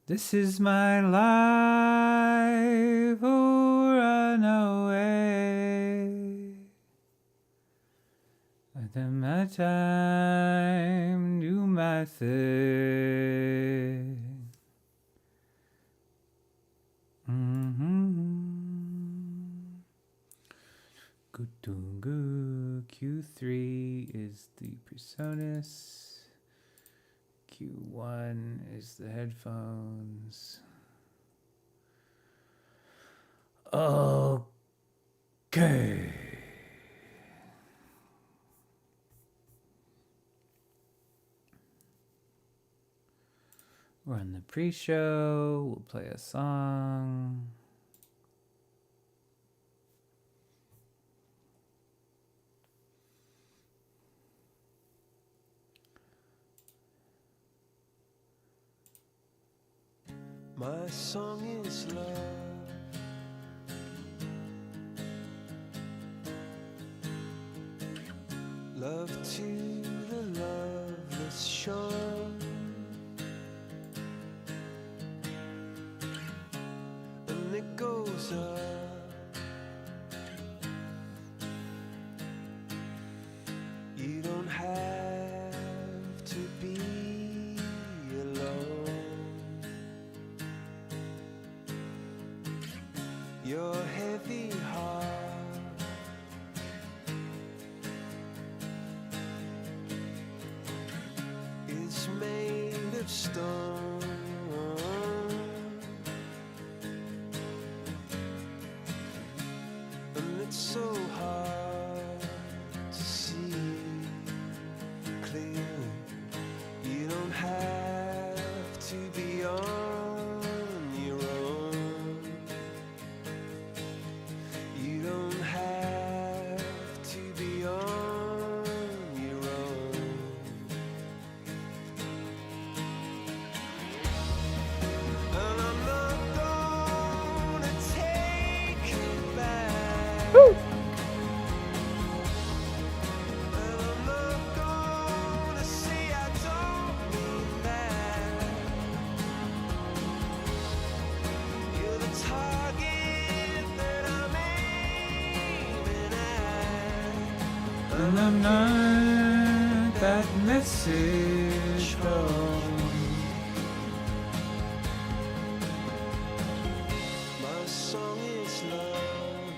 This is my life, oh run away. I take my time, do my thing. Q3 is the PreSonus. Q1 is the headphones. Okay. We're on the pre-show. We'll play a song. My song is love. Love to the loveless shore, and it goes up. You don't have to be alone. Your heavy heart is made of stone, and it's so hard to see clearly. You don't have to be on your own. You don't have to be on your own. And I'm not gonna take you back. And I'm not gonna say I don't mean that. You're the target that I'm aiming at. And I'm not that message home. My song is love.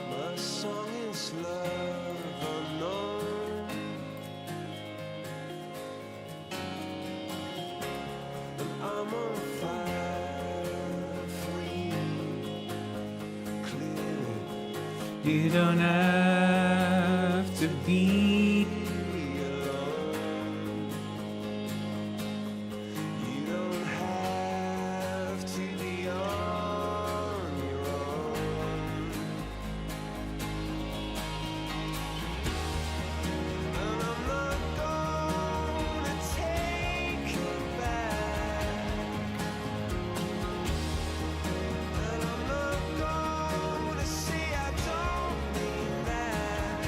My song is love unknown. And I'm on fire for you. Clearly, You don't have to be alone. You don't have to be on your own. And I'm not gonna take you back. And I'm not gonna say I don't mean that.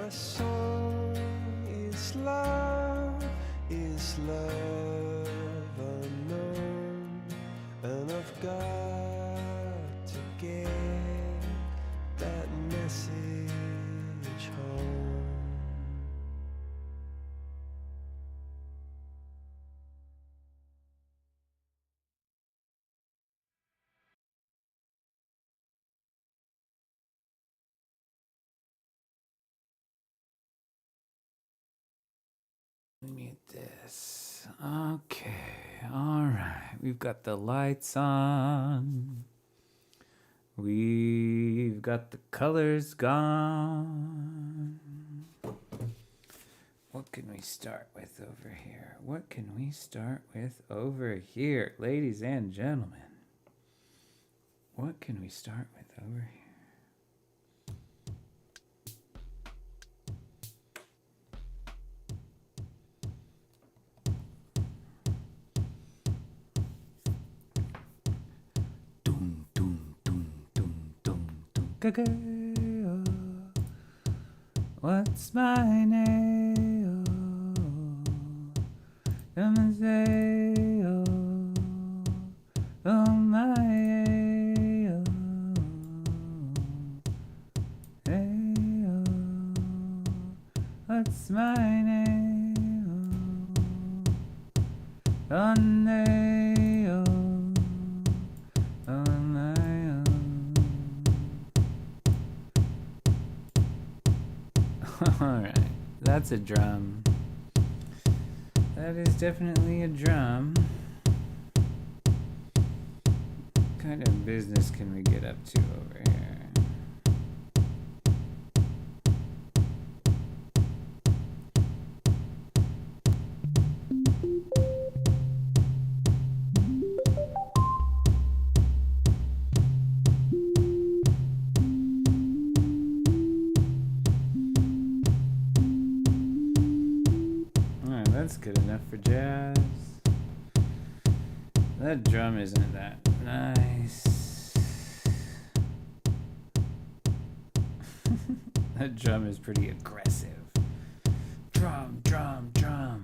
My song is love unknown, and I've got to get that message home. Mute this. Okay. All right. We've got the lights on. We've got the colors gone. What can we start with over here? What can we start with over here, ladies and gentlemen? What can we start with over here? Doom, doom, doom, doom, doom, doom. Girl, what's my name? Come and say, oh my, what's my name? On my own. Alright, that's a drum. That is definitely a drum. What kind of business can we get up to over here? Alright, that's good enough for jazz. That drum isn't that nice. That drum is pretty aggressive. Drum, drum, drum.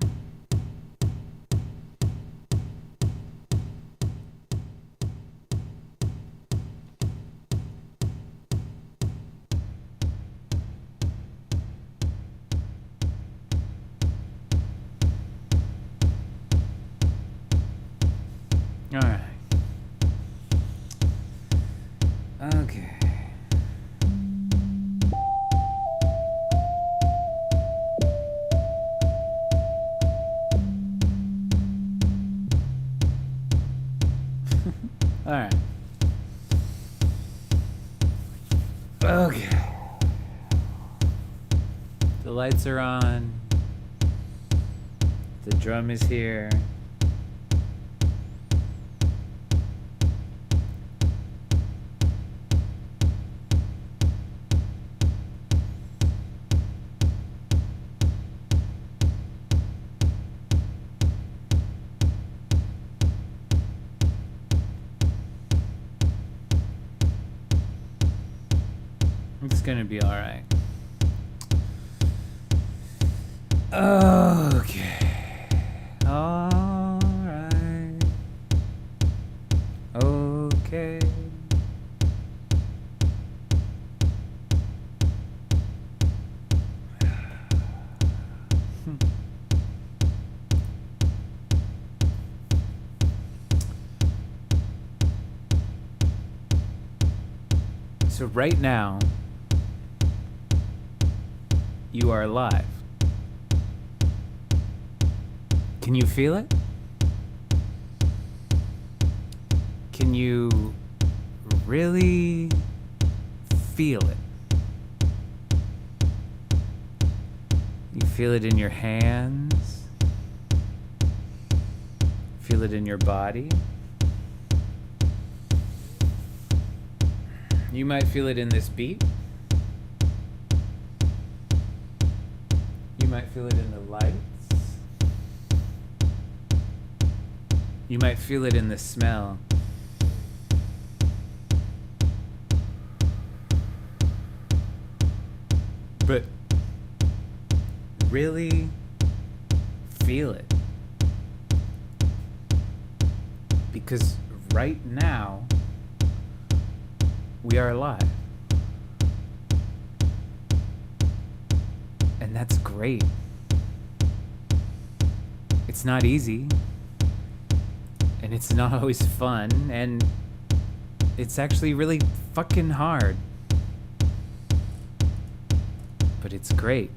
All right. Okay. All right. Okay. The lights are on. The drum is here. It's gonna be all right. Okay. All right. Okay. So right now, you are alive. Can you feel it? Can you really feel it? You feel it in your hands? Feel it in your body? You might feel it in this beat. You might feel it in the lights. You might feel it in the smell. But really feel it. Because right now, we are alive. And that's great. It's not easy. And it's not always fun. And it's actually really fucking hard. But it's great.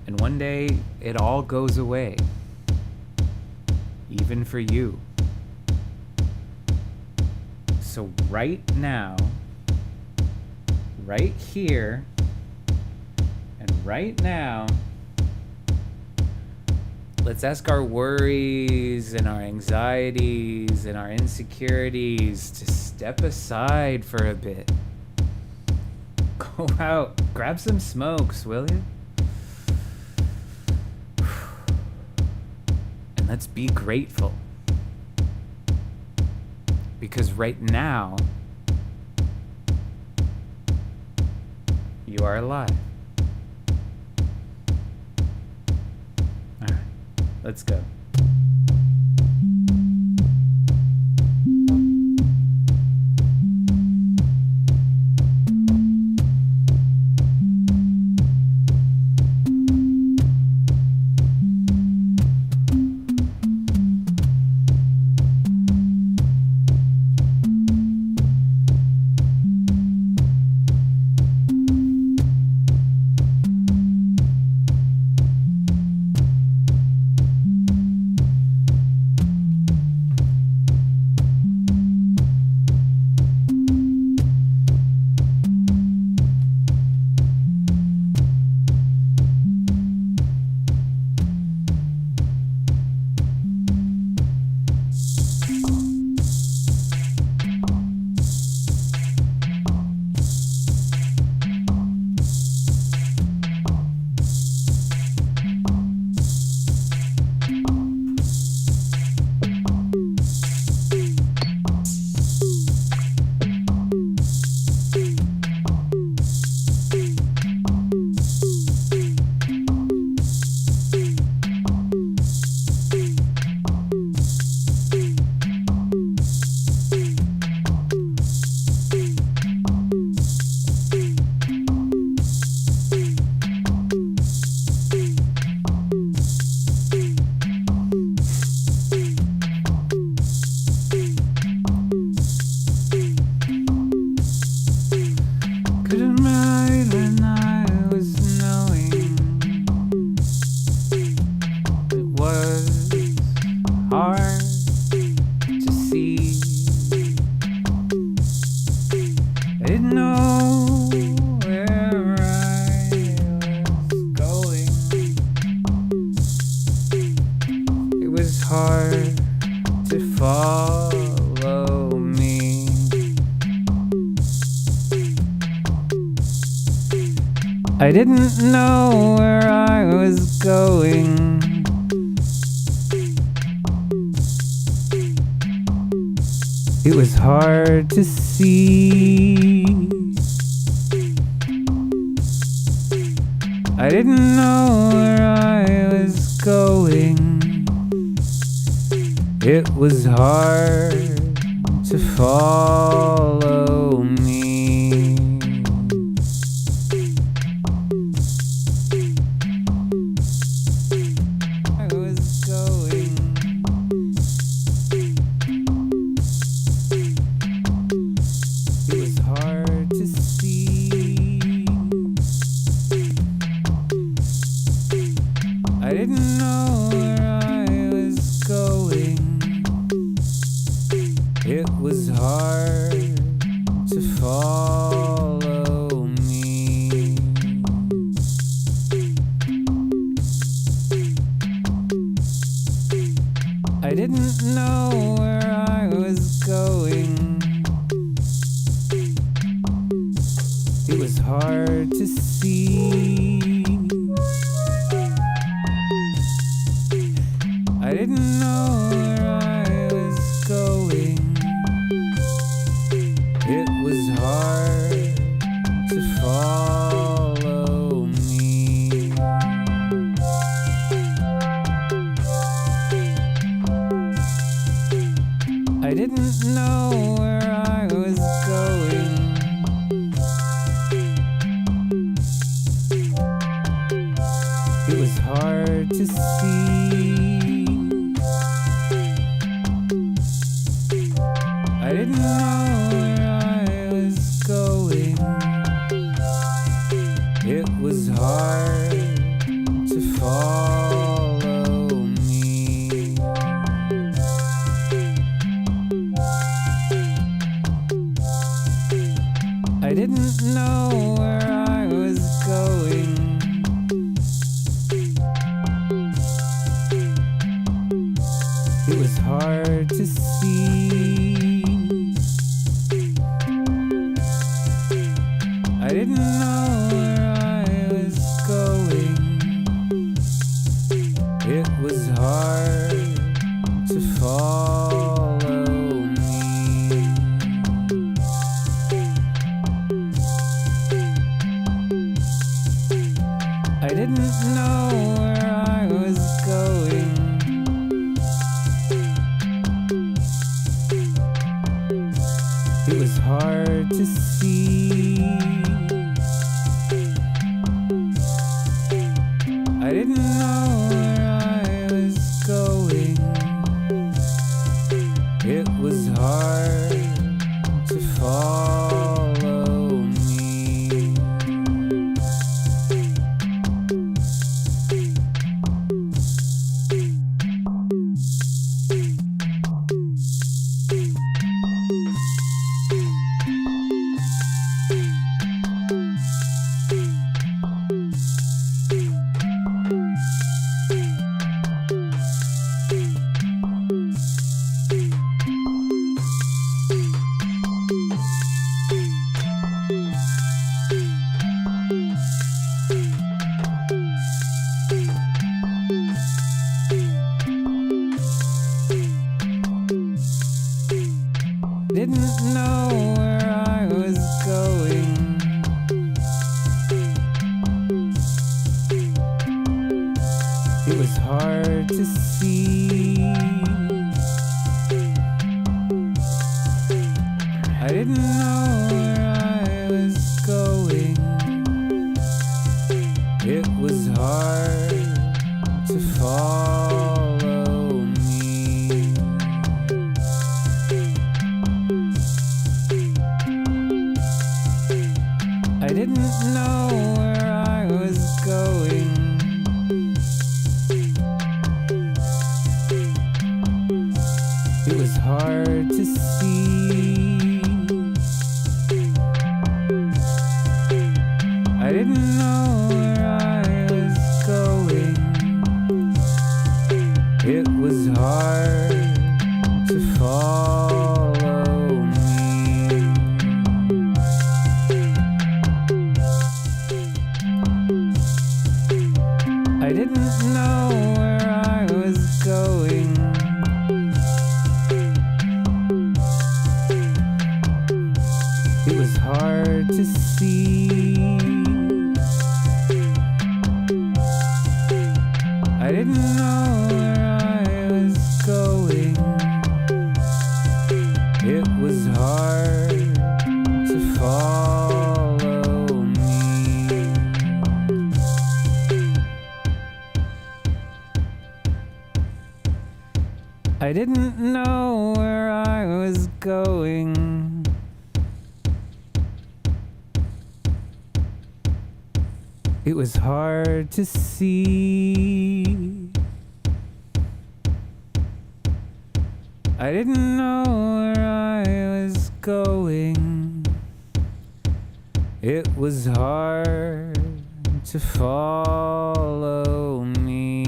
And one day, it all goes away. Even for you. So right now, right here, and right now, let's ask our worries and our anxieties and our insecurities to step aside for a bit. Go out, grab some smokes, will you? And let's be grateful. Because right now, you are alive. All right, let's go. I didn't know where I was going. It was hard to see. I didn't know where I was going. It was hard to follow me. I didn't know where I was going. It was hard to follow me. I didn't know where I was going. It was hard to see. I didn't know where I was going. It was hard to follow me. hard to see. I didn't know where I was going. It was hard to follow me. I didn't know where I was going. It was hard to see. I didn't know where I was going. It was hard to follow me. I didn't know where I was going. It was hard to see. I didn't know where I was going. It was hard to follow me. Didn't know where I was going. It was hard to see. I didn't know where I was going. It was hard to follow me. I didn't know where I was going. It was hard to see. I didn't know where I was going. It was hard to follow me. I didn't know where I was going. It was hard to see. I didn't know where I was going. It was hard to follow me. I didn't know where I was going. It was hard to see. I didn't know where I was going. It was hard to follow me.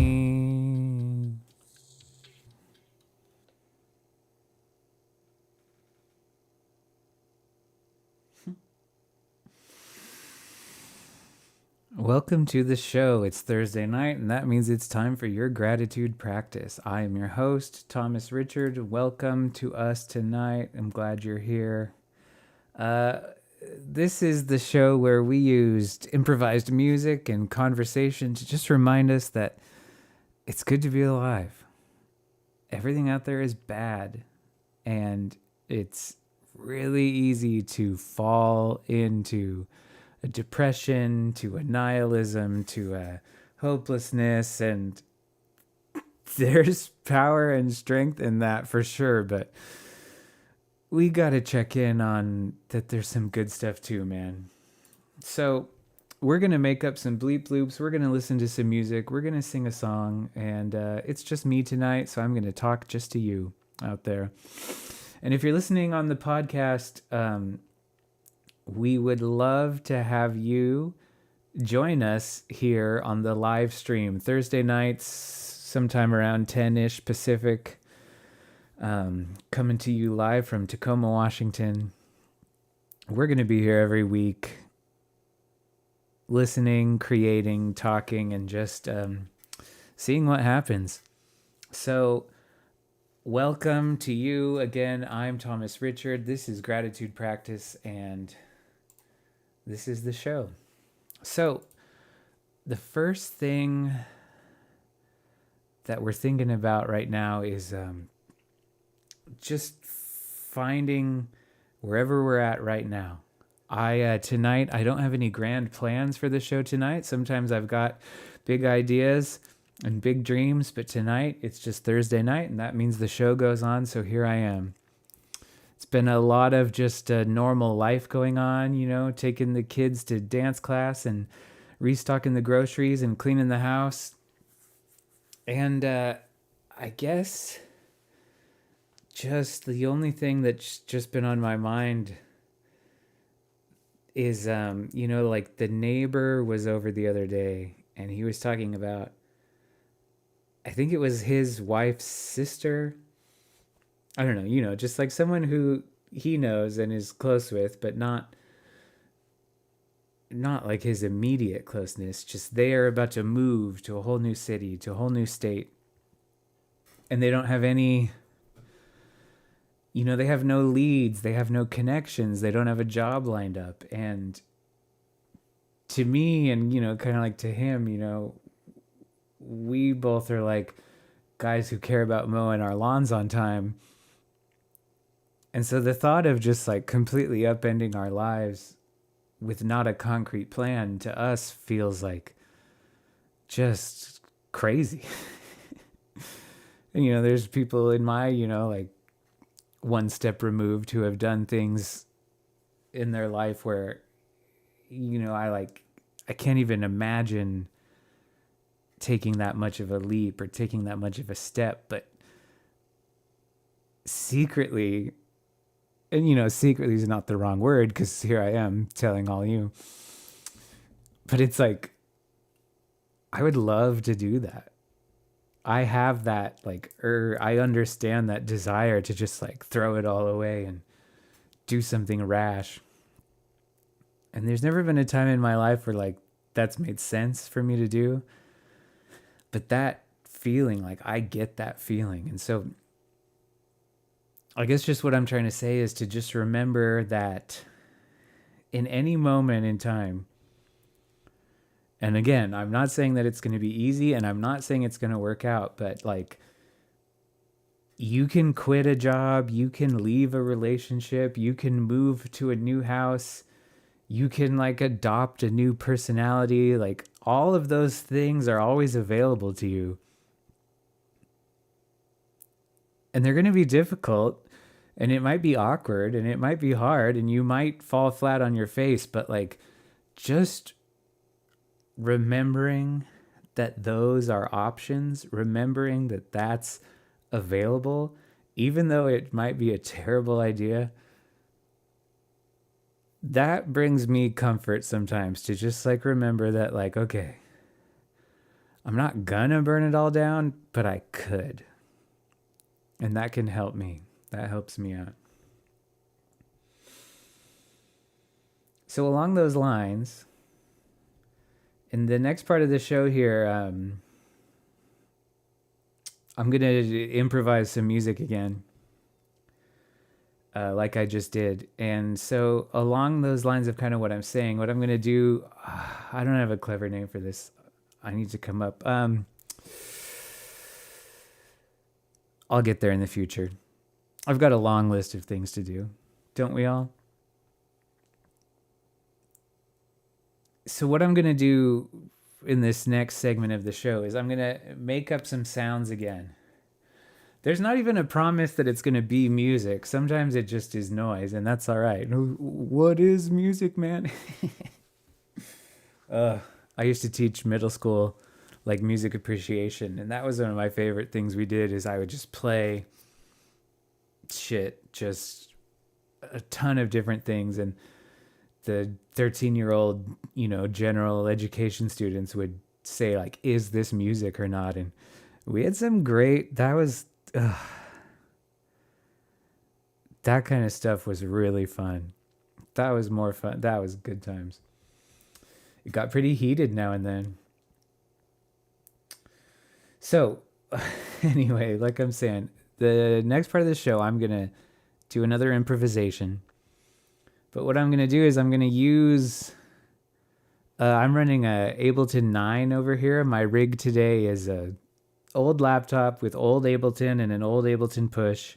Welcome to the show. It's Thursday night, and that means it's time for your gratitude practice. I am your host, Thomas Richard. Welcome to us tonight. I'm glad you're here. This is the show where we used improvised music and conversation to just remind us that it's good to be alive. Everything out there is bad, and it's really easy to fall into a depression, to a nihilism, to a hopelessness, and there's power and strength in that for sure, but we got to check in on that there's some good stuff too, man. So we're going to make up some bleep bloops. We're going to listen to some music. We're going to sing a song. And it's just me tonight. So I'm going to talk just to you out there. And if you're listening on the podcast, we would love to have you join us here on the live stream Thursday nights, sometime around 10-ish Pacific. Coming to you live from Tacoma, Washington. We're going to be here every week, listening, creating, talking, and just seeing what happens. So, welcome to you again. I'm Thomas Richard. This is Gratitude Practice, and this is the show. So, the first thing that we're thinking about right now is just finding wherever we're at right now. Tonight, I don't have any grand plans for the show tonight. Sometimes I've got big ideas and big dreams, but tonight it's just Thursday night, and that means the show goes on, so here I am. It's been a lot of just normal life going on, you know, taking the kids to dance class and restocking the groceries and cleaning the house. And I guess just the only thing that's just been on my mind is, like the neighbor was over the other day and he was talking about, I think it was his wife's sister. I don't know, just like someone who he knows and is close with, but not like his immediate closeness. Just they are about to move to a whole new city, to a whole new state. And they don't have any, they have no leads, they have no connections, they don't have a job lined up. And to me, and, kind of like to him, we both are like guys who care about mowing our lawns on time. And so the thought of just like completely upending our lives with not a concrete plan to us feels like just crazy. And, there's people in my, like one step removed who have done things in their life where, I can't even imagine taking that much of a leap or taking that much of a step, but secretly, and secretly is not the wrong word because here I am telling all you, but it's like, I would love to do that. I have that, I understand that desire to just like throw it all away and do something rash. And there's never been a time in my life where like that's made sense for me to do. But that feeling, like I get that feeling. And so I guess just what I'm trying to say is to just remember that in any moment in time, and again, I'm not saying that it's going to be easy and I'm not saying it's going to work out, but like you can quit a job, you can leave a relationship, you can move to a new house, you can like adopt a new personality, like all of those things are always available to you. And they're going to be difficult and it might be awkward and it might be hard and you might fall flat on your face, but like just remembering that those are options, remembering that that's available, even though it might be a terrible idea, that brings me comfort sometimes to just like remember that like, okay, I'm not gonna burn it all down, but I could. And that can help me. That helps me out. So along those lines, in the next part of the show here, I'm going to improvise some music again, like I just did. And so along those lines of kind of what I'm saying, what I'm going to do, I don't have a clever name for this. I need to come up. I'll get there in the future. I've got a long list of things to do. Don't we all? So what I'm going to do in this next segment of the show is I'm going to make up some sounds again. There's not even a promise that it's going to be music. Sometimes it just is noise, and that's all right. What is music, man? I used to teach middle school like music appreciation, and that was one of my favorite things we did is I would just play shit, just a ton of different things, and the 13-year-old, general education students would say like, is this music or not? And we had some great, that kind of stuff was really fun. That was more fun. That was good times. It got pretty heated now and then. So anyway, like I'm saying, the next part of the show, I'm going to do another improvisation. But what I'm going to do is I'm going to use, I'm running a Ableton 9 over here. My rig today is a old laptop with old Ableton and an old Ableton push.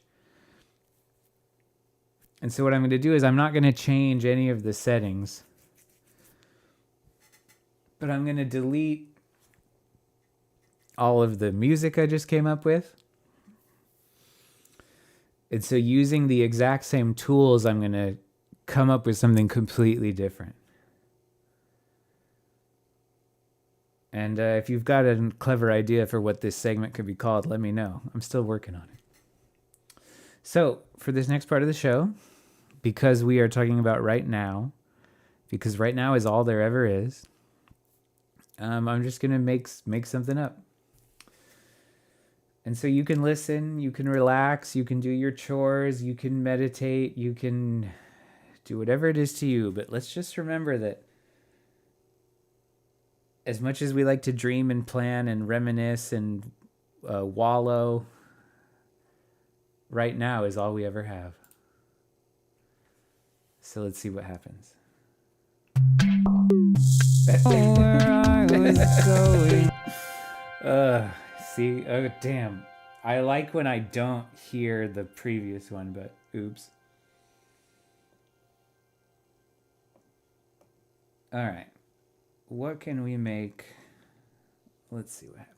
And so what I'm going to do is I'm not going to change any of the settings, but I'm going to delete all of the music I just came up with. And so using the exact same tools, I'm going to come up with something completely different. And if you've got a clever idea for what this segment could be called, let me know. I'm still working on it. So for this next part of the show, because we are talking about right now, because right now is all there ever is, I'm just going to make something up. And so you can listen, you can relax, you can do your chores, you can meditate, you can do whatever it is to you. But let's just remember that as much as we like to dream and plan and reminisce and wallow, right now is all we ever have. So let's see what happens. Where I was going. See? Oh, damn. I like when I don't hear the previous one, but oops. All right. What can we make? Let's see what happens.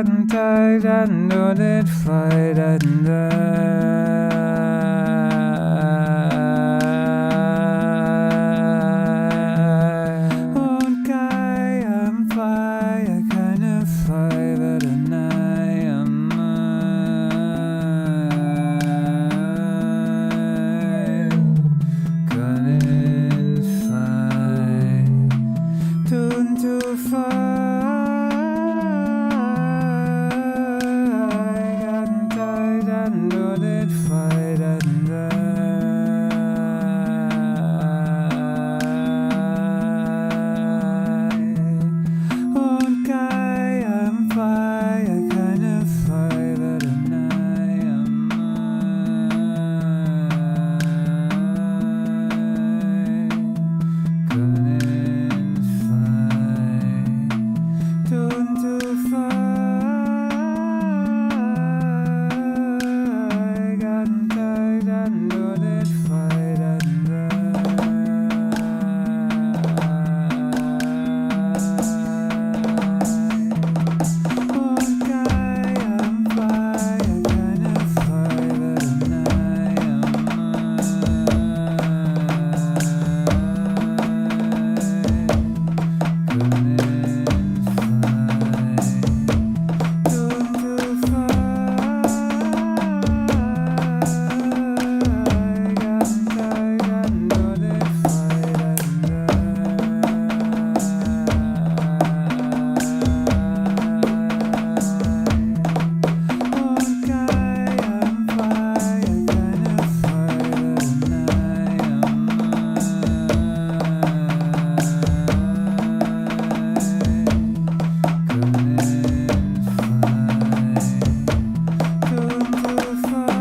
gotten tired, I know that fight and One guy, I'm fire, kind of fire, but I am couldn't find tune to fight. Gotten tired, I know that fight and One guy, I'm fire, kind of fire, but I am couldn't find tune to fight. Gotten tired, I know that fight and One guy, I'm fire, kind of fire, but I am couldn't find tune to fight. Gotten tired, I know that fight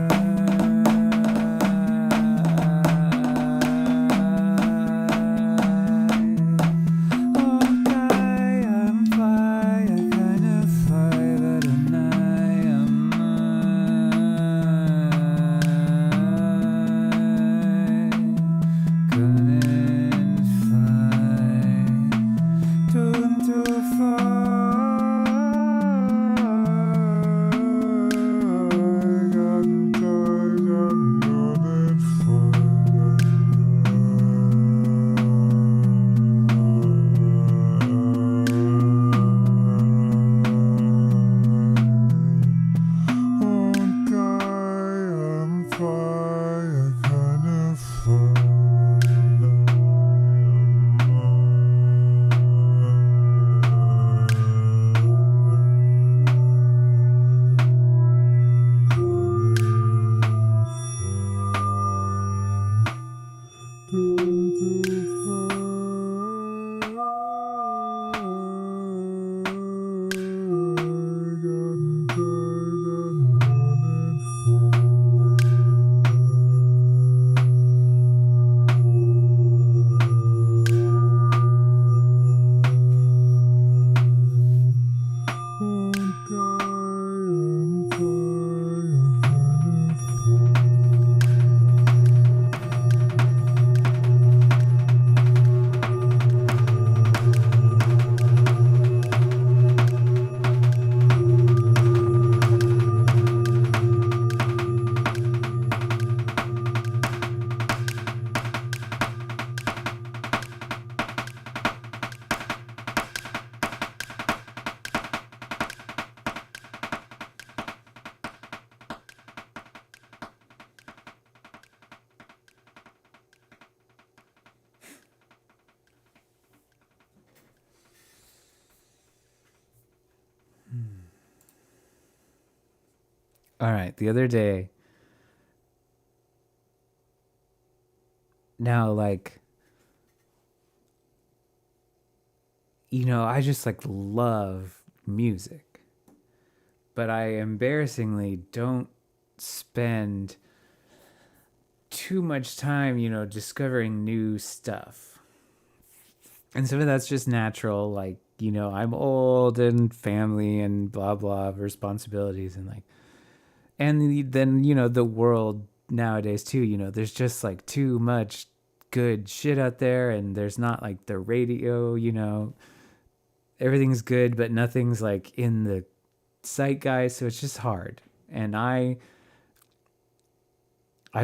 One guy, I'm fire, kind of fire, but I am couldn't find tune to fight. Gotten tired, I know that fight One guy, I'm fire, kind of fire, but I am couldn't find tune to fight. Gotten tired, I know that One guy, I'm fire, kind of fire, All right, the other day, now, like, I just like love music, but I embarrassingly don't spend too much time, discovering new stuff. And some of that's just natural. Like, I'm old and family and blah, blah, responsibilities and like, and then, the world nowadays too, there's just like too much good shit out there, and there's not like the radio, everything's good, but nothing's like in the zeitgeist, so it's just hard. And I've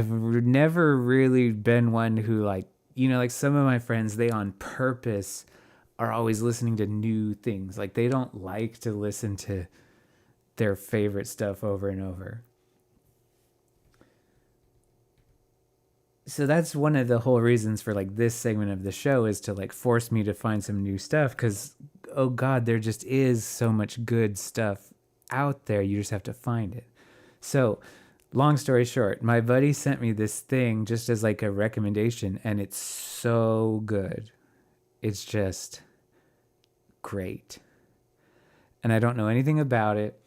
never really been one who like some of my friends, they on purpose are always listening to new things. Like they don't like to listen to their favorite stuff over and over. So that's one of the whole reasons for like this segment of the show, is to like force me to find some new stuff, because oh god, there just is so much good stuff out there. You just have to find it. So long story short, my buddy sent me this thing just as like a recommendation, and it's so good. It's just great. And I don't know anything about it.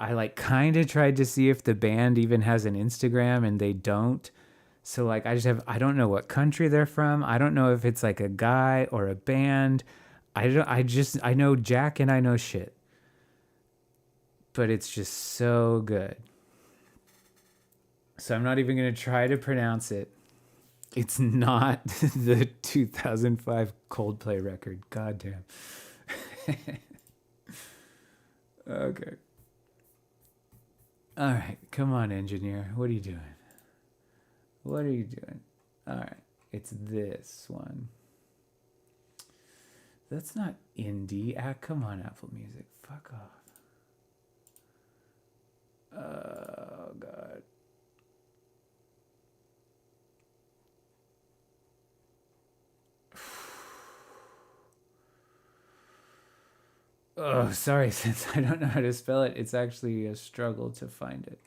I like kind of tried to see if the band even has an Instagram, and they don't. So like I don't know what country they're from. I don't know if it's like a guy or a band. I know Jack and I know shit. But it's just so good. So I'm not even going to try to pronounce it. It's not the 2005 Coldplay record. Goddamn. Okay. All right. Come on, engineer. What are you doing? What are you doing? All right. It's this one. That's not indie. Come on, Apple Music. Fuck off. Oh, God. Oh, sorry, since I don't know how to spell it, it's actually a struggle to find it.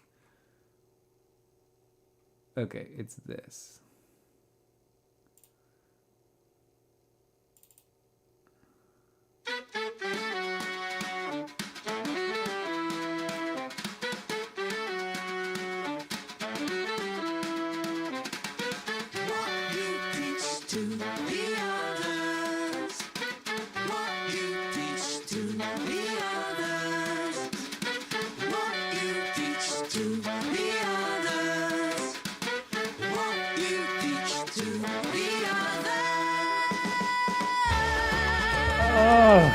Okay, it's this. Oh,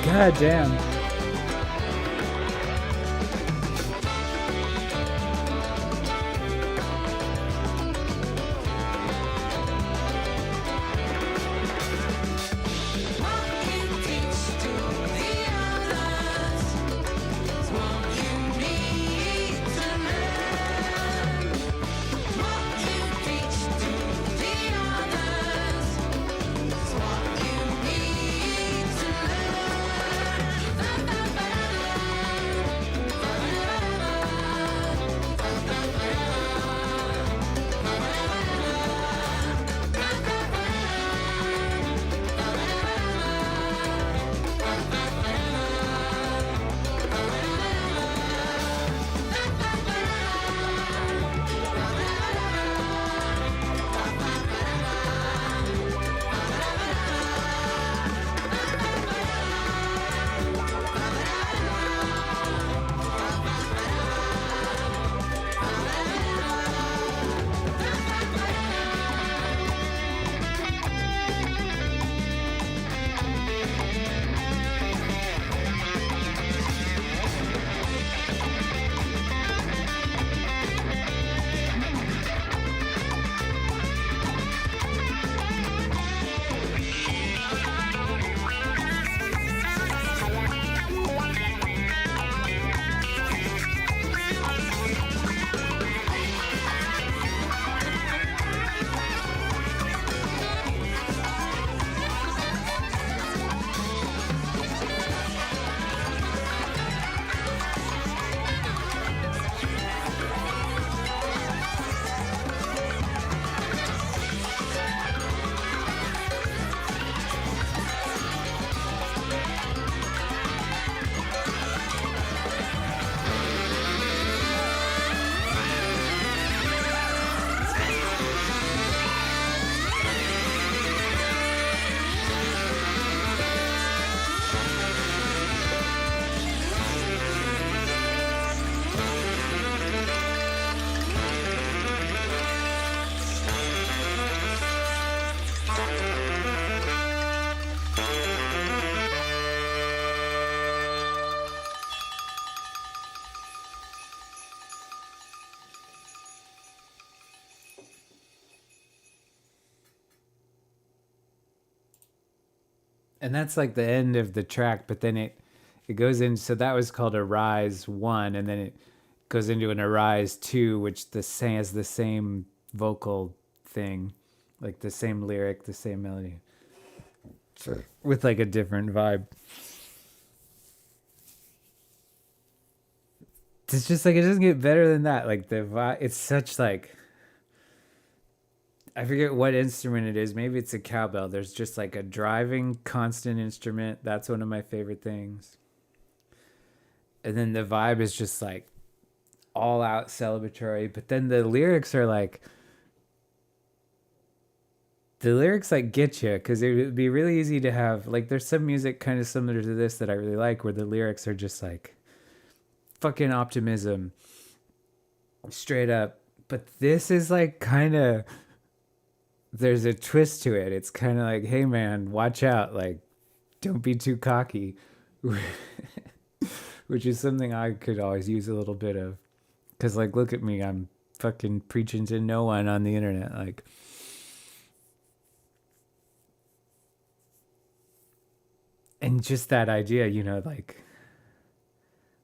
god damn. And that's like the end of the track, but then it goes in. So that was called Arise 1, and then it goes into an Arise 2, which has the same vocal thing, like the same lyric, the same melody, with like a different vibe. It's just like it doesn't get better than that. Like the vibe, it's such like, I forget what instrument it is. Maybe it's a cowbell. There's just like a driving constant instrument. That's one of my favorite things. And then the vibe is just like all out celebratory. But then the lyrics are like, the lyrics like get you, because it would be really easy to have like, there's some music kind of similar to this that I really like, where the lyrics are just like fucking optimism straight up. But this is like kind of, there's a twist to it. It's kind of like, hey man, watch out, like don't be too cocky. Which is something I could always use a little bit of, because like look at me, I'm fucking preaching to no one on the internet, like. And just that idea, like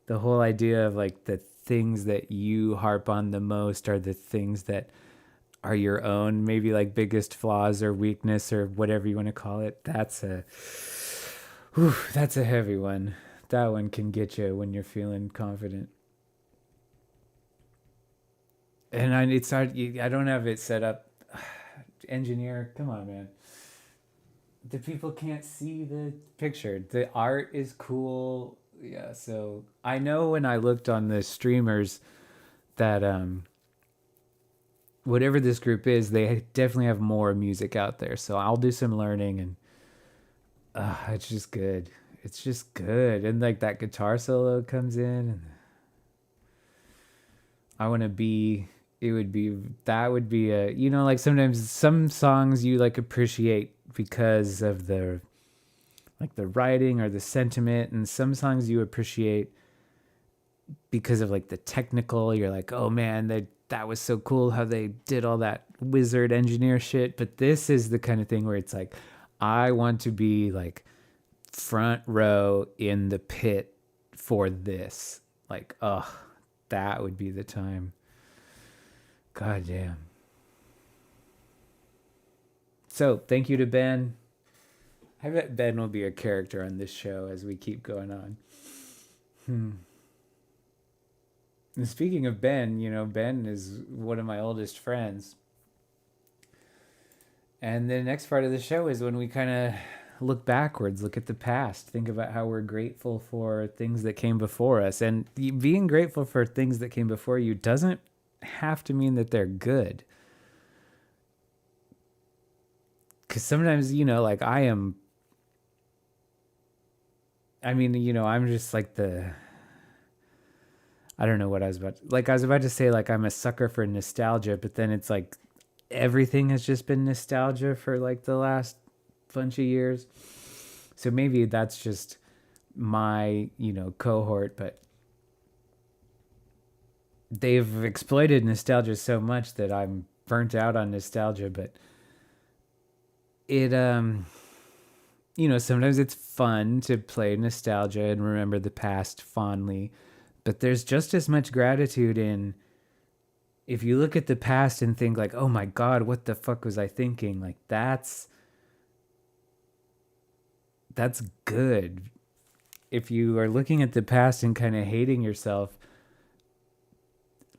the whole idea of like the things that you harp on the most are the things that are your own, maybe like biggest flaws or weakness or whatever you want to call it. That's a heavy one. That one can get you when you're feeling confident. And it's hard. I don't have it set up. Engineer, come on, man. The people can't see the picture. The art is cool. Yeah, so I know when I looked on the streamers that whatever this group is, they definitely have more music out there. So I'll do some learning, and it's just good. It's just good. And like that guitar solo comes in, and I want to be, it would be, that would be a, like sometimes some songs you like appreciate because of the, like the writing or the sentiment, and some songs you appreciate because of like the technical. You're like, oh man, that was so cool how they did all that wizard engineer shit. But this is the kind of thing where it's like, I want to be like front row in the pit for this. Like, that would be the time. God damn. So thank you to Ben. I bet Ben will be a character on this show as we keep going on. And speaking of Ben, Ben is one of my oldest friends. And the next part of the show is when we kind of look backwards, look at the past, think about how we're grateful for things that came before us. And being grateful for things that came before you doesn't have to mean that they're good. Because sometimes, like I'm just like I don't know what I was about to say, like I'm a sucker for nostalgia, but then it's like everything has just been nostalgia for like the last bunch of years. So maybe that's just my, cohort, but they've exploited nostalgia so much that I'm burnt out on nostalgia. But it, sometimes it's fun to play nostalgia and remember the past fondly. But there's just as much gratitude in, if you look at the past and think like, oh my God, what the fuck was I thinking? Like that's good. If you are looking at the past and kind of hating yourself,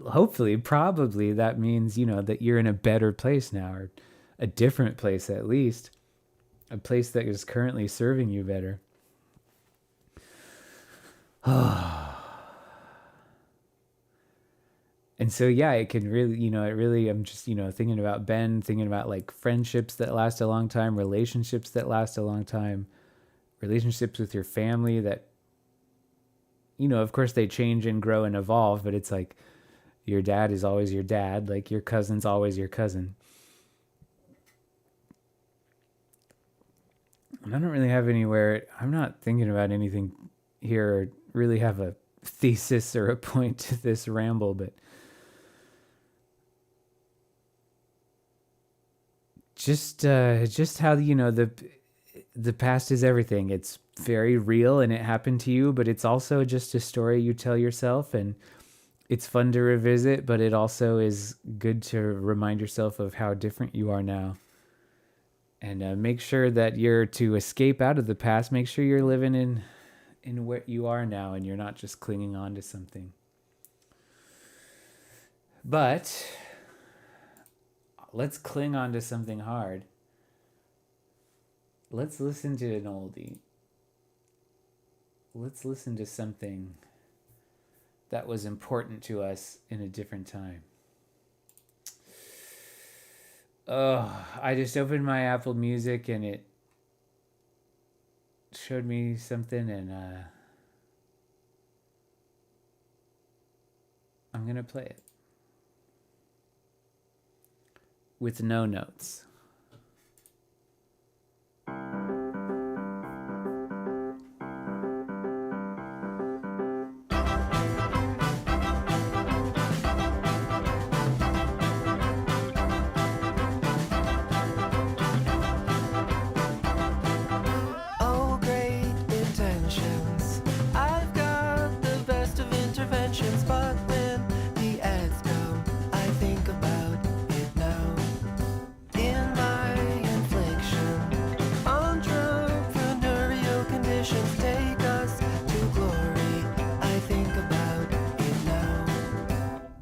hopefully, probably that means, that you're in a better place now, or a different place at least, a place that is currently serving you better. And so, yeah, it can really, I'm just, thinking about Ben, thinking about like friendships that last a long time, relationships that last a long time, relationships with your family that, of course they change and grow and evolve, but it's like your dad is always your dad, like your cousin's always your cousin. And I don't really have anywhere, I'm not thinking about anything here, or really have a thesis or a point to this ramble, but just how, the past is everything. It's very real and it happened to you, but it's also just a story you tell yourself, and it's fun to revisit, but it also is good to remind yourself of how different you are now. And make sure that you're to escape out of the past. Make sure you're living in where you are now and you're not just clinging on to something. But let's cling on to something hard. Let's listen to an oldie. Let's listen to something that was important to us in a different time. Oh, I just opened my Apple Music and it showed me something, and I'm going to play it with no notes. Oh, great intentions. I've got the best of interventions, but when the ads come, I think about it now. In my infliction, entrepreneurial conditions take us to glory. I think about it now.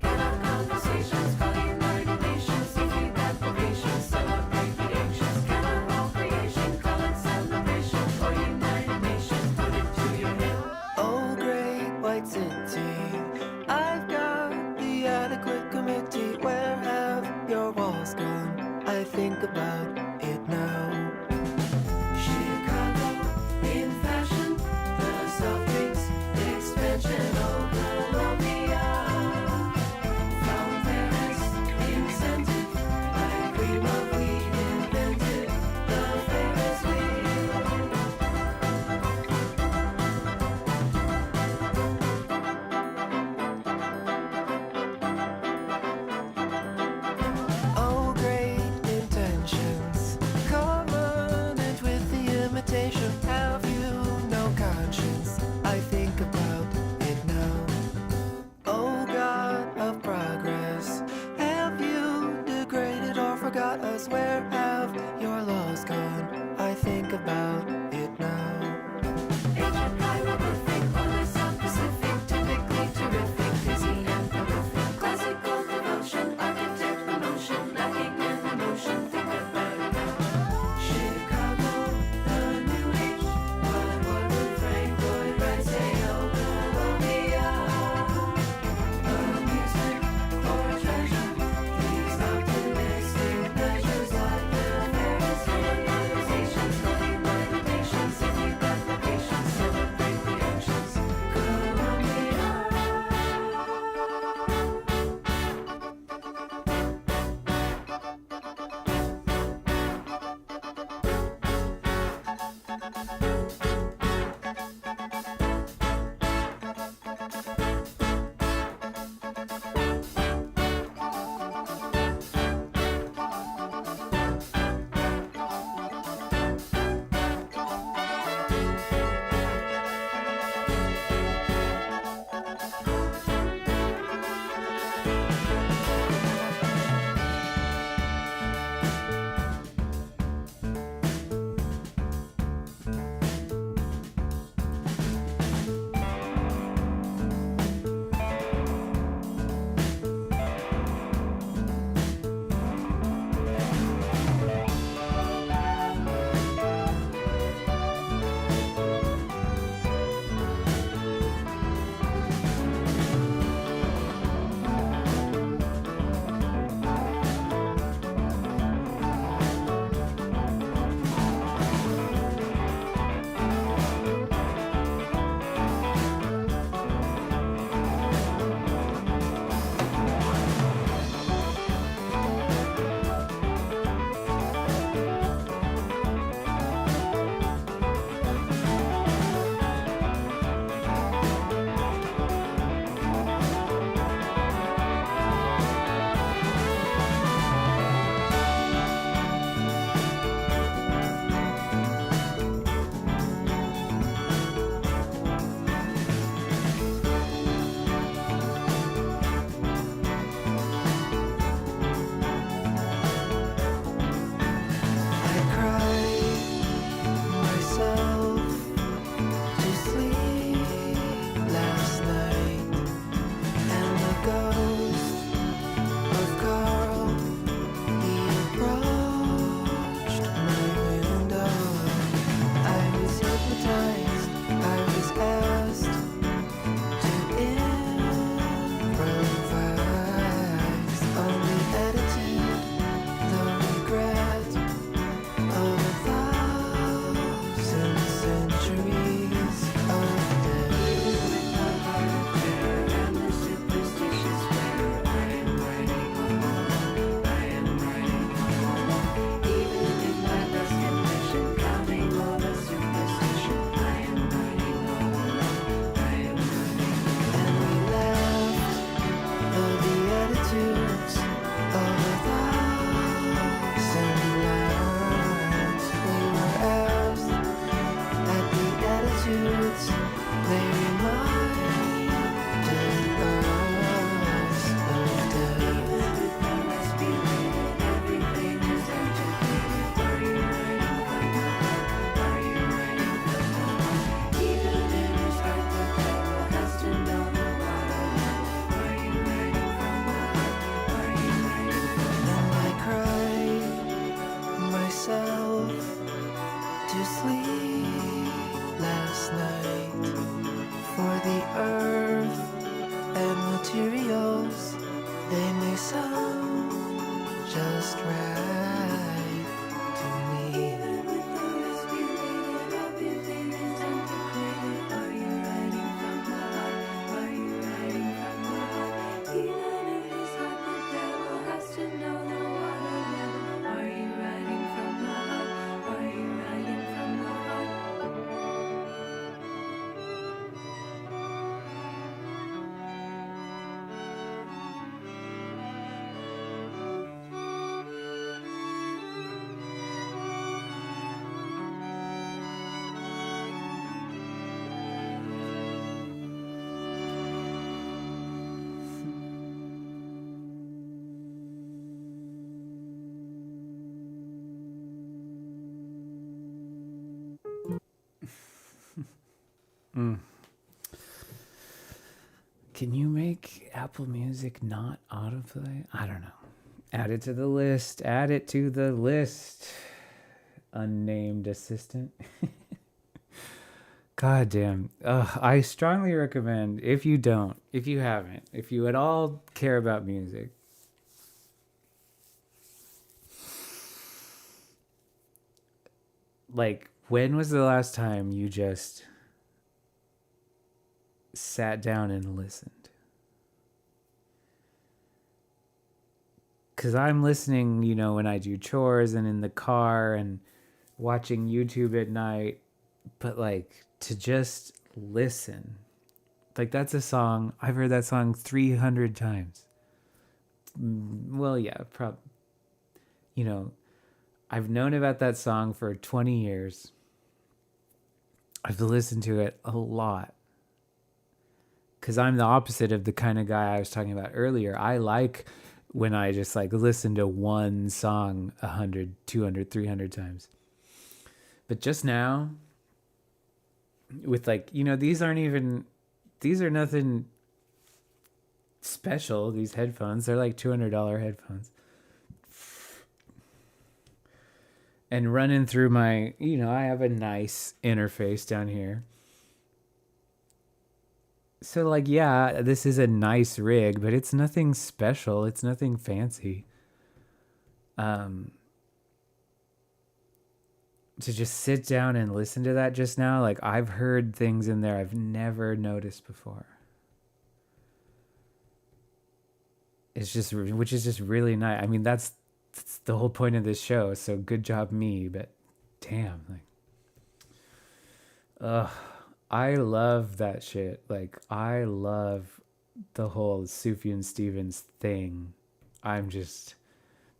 Can our conversations call United Nations? If you got the patience, celebrate the ancients. Can our whole creation call it celebration? Or United Nations, put it to your head. Oh, great white city, I've got the adequate committee. Where have your walls gone? I think about it now. Chicago in fashion, the soft drinks expansion. Oh, Colombia, from Paris incentive, by cream of wheat invented the Ferris wheel. Oh, great intentions. sound just right to me. Even with the risk you made it up, your fingers antiquated. Are you writing from the heart? Are you writing from the heart? Even if it's hard, the devil has to know the water level. Are you writing from the heart? Are you writing from the heart? Can you make Apple Music not autoplay? I don't know. Add it to the list. Add it to the list. Unnamed assistant. God damn. I strongly recommend, if you haven't, if you at all care about music, like, when was the last time you just sat down and listened? Because I'm listening, when I do chores and in the car and watching YouTube at night, but like to just listen. Like, that's a song, I've heard that song 300 times. Well, yeah, probably. I've known about that song for 20 years. I've listened to it a lot. Because I'm the opposite of the kind of guy I was talking about earlier. I like when I just like listen to one song 100, 200, 300 times. But just now, with like, these are nothing special, these headphones. They're like $200 headphones. And running through my, I have a nice interface down here. So, like, yeah, this is a nice rig, but it's nothing special. It's nothing fancy. To just sit down and listen to that just now, like, I've heard things in there I've never noticed before. Which is just really nice. I mean, that's the whole point of this show. So good job me, but damn, like, I love that shit. Like, I love the whole Sufjan Stevens thing. The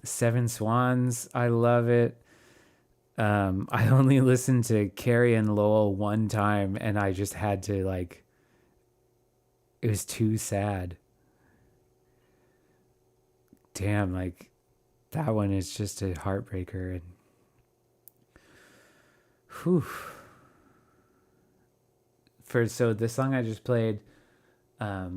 Seven Swans, I love it. I only listened to Carrie and Lowell one time, and I just had to, like, it was too sad. Damn, like, that one is just a heartbreaker. And whew. So the song I just played, I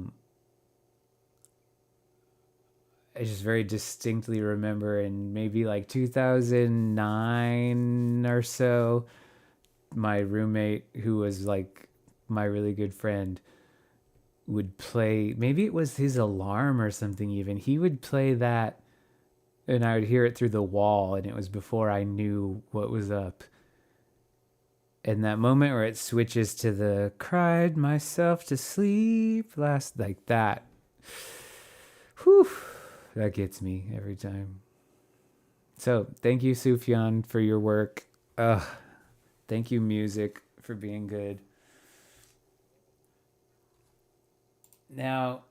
just very distinctly remember in maybe like 2009 or so, my roommate, who was like my really good friend, would play, maybe it was his alarm or something even. He would play that and I would hear it through the wall, and it was before I knew what was up. And that moment where it switches to the cried myself to sleep last, like that. Whew. That gets me every time. So thank you, Sufjan, for your work. Thank you, music, for being good. Now,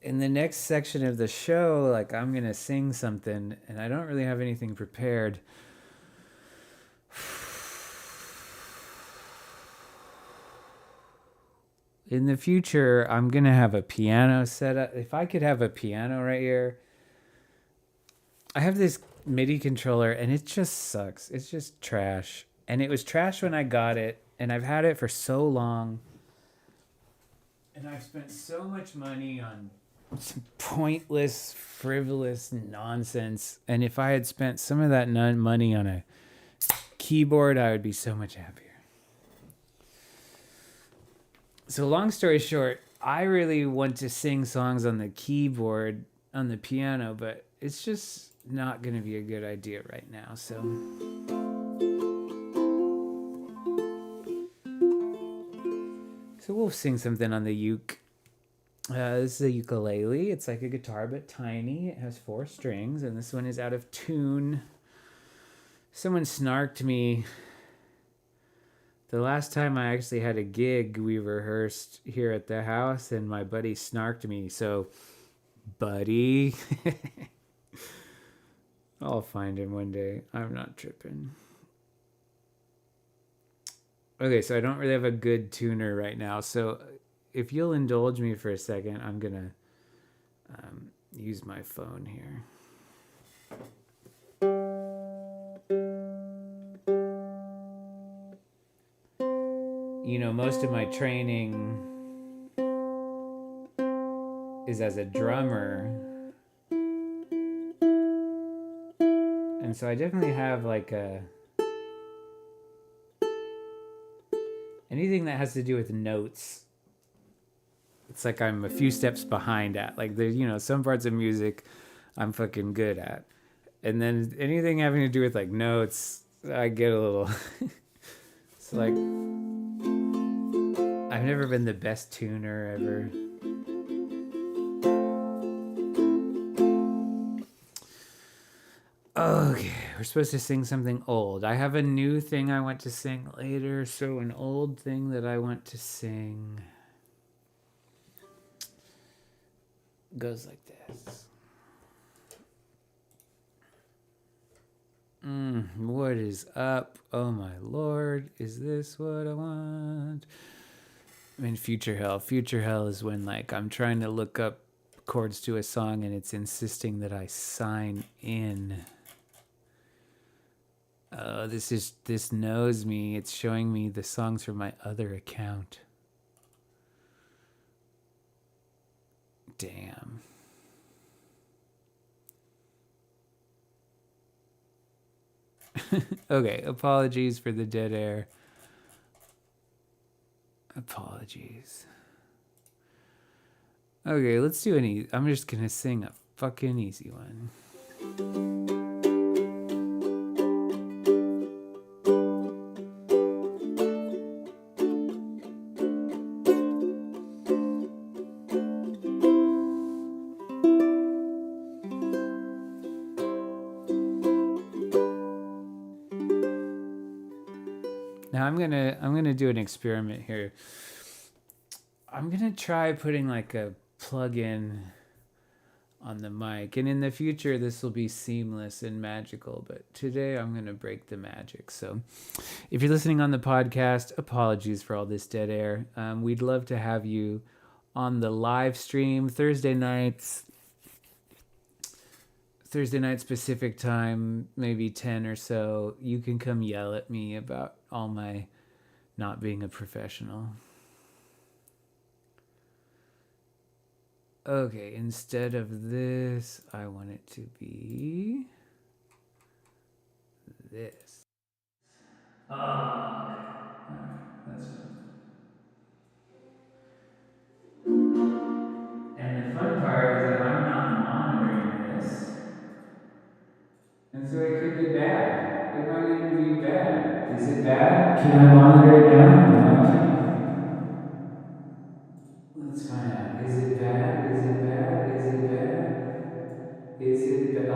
in the next section of the show, like, I'm going to sing something, and I don't really have anything prepared. In the future, I'm going to have a piano set up. If I could have a piano right here. I have this MIDI controller, and it just sucks. It's just trash. And it was trash when I got it, and I've had it for so long. And I've spent so much money on some pointless, frivolous nonsense. And if I had spent some of that money on a keyboard, I would be so much happier. So long story short, I really want to sing songs on the keyboard, on the piano, but it's just not going to be a good idea right now. So we'll sing something on the uke. This is a ukulele. It's like a guitar, but tiny. It has 4 strings, and this one is out of tune. Someone snarked me. The last time I actually had a gig, we rehearsed here at the house, and my buddy snarked me. So, buddy, I'll find him one day. I'm not tripping. Okay, so I don't really have a good tuner right now. So if you'll indulge me for a second, I'm going to use my phone here. You know, most of my training is as a drummer. And so I definitely have like anything that has to do with notes. It's like I'm a few steps behind at. Like there's, you know, some parts of music I'm fucking good at. And then anything having to do with like notes, I get a little it's like I've never been the best tuner ever. Okay, we're supposed to sing something old. I have a new thing I want to sing later, so an old thing that I want to sing goes like this. What is up? Oh my lord, is this what I want? I'm in future hell. Future hell is when like I'm trying to look up chords to a song and it's insisting that I sign in. This knows me. It's showing me the songs from my other account. Damn. Okay, apologies for the dead air. Apologies. Okay, let's do an easy. I'm just gonna sing a fucking easy one. Now I'm gonna do an experiment here. I'm gonna try putting like a plug-in on the mic, and in the future this will be seamless and magical, but today I'm gonna break the magic. So if you're listening on the podcast, apologies for all this dead air. We'd love to have you on the live stream Thursday night Pacific time, maybe 10 or so. You can come yell at me about all my not being a professional. Okay, instead of this, I want it to be this. Okay. All right, that's fine. And the fun part is that I'm not monitoring this. And so it could be bad. It might even be bad. Is it bad? Can I monitor it now? No, I can't. Let's find out. Is it bad? Is it bad? Is it bad? Is it bad? Oh,